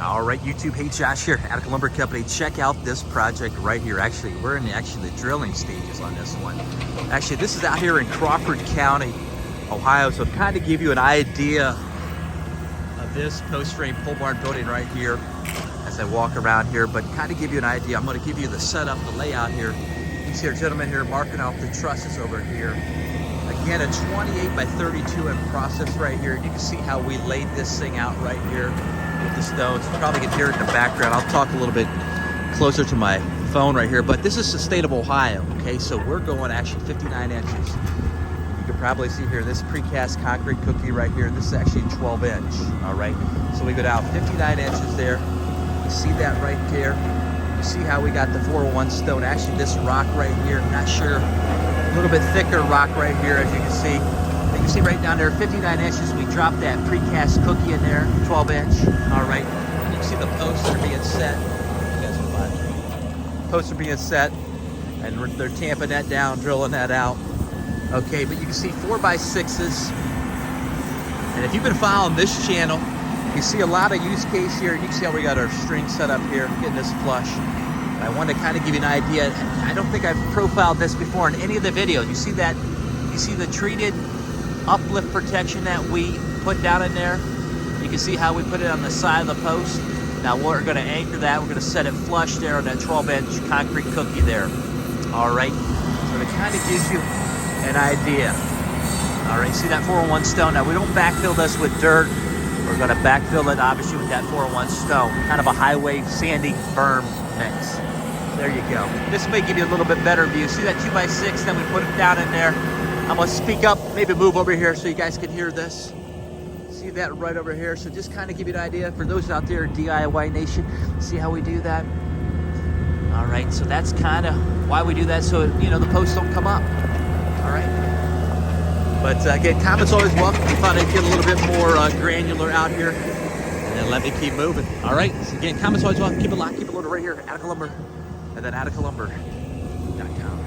All right, YouTube, hey, Josh here, Attica Lumber Company. Check out this project right here. Actually, we're in the drilling stages on this one. Actually, this is out here in Crawford County, Ohio. So kind of give you an idea of this post frame pole barn building right here as I walk around here, but kind of give you an idea. I'm going to give you the setup, the layout here. You see our gentleman here marking off the trusses over here. Again, a 28 by 32 in process right here. You can see how we laid this thing out right here with the stones. You probably can hear it in the background. I'll talk a little bit closer to my phone right here, but this is the state of Ohio, okay? So we're going actually 59 inches. You can probably see here, this precast concrete cookie right here, this is actually 12 inch, all right? So we go down 59 inches there. You see that right there? You see how we got the 401 stone. Actually, this rock right here, not sure, a little bit thicker rock right here, as you can see. You can see right down there, 59 inches, we dropped that precast cookie in there, 12 inch, all right. You can see the posts are being set. You guys are watching. Posts are being set, and they're tamping that down, drilling that out. Okay, but you can see 4x6s. And if you've been following this channel, you see a lot of use case here. You can see how we got our string set up here, getting this flush. I want to kind of give you an idea. I don't think I've profiled this before in any of the videos. You see that? You see the treated uplift protection that we put down in there? You can see how we put it on the side of the post. Now we're going to anchor that. We're going to set it flush there on that 12-inch concrete cookie there. All right. So it kind of gives you an idea. All right. See that 401 stone? Now we don't backfill this with dirt. We're going to backfill it obviously with that 401 stone. Kind of a highway sandy berm mix. There you go. This may give you a little bit better view. See that 2x6? Then we put it down in there. I'm going to speak up, maybe move over here so you guys can hear this. See that right over here? So just kind of give you an idea for those out there, DIY Nation. See how we do that? All right, so that's kind of why we do that, so you know the posts don't come up. All right. But again, comments always welcome. If you thought I'd get a little bit more granular out here, and then let me keep moving. All right. So again, comments always welcome. Keep it locked, keep it loaded right here at Attica Lumber, and then atticalumber.com.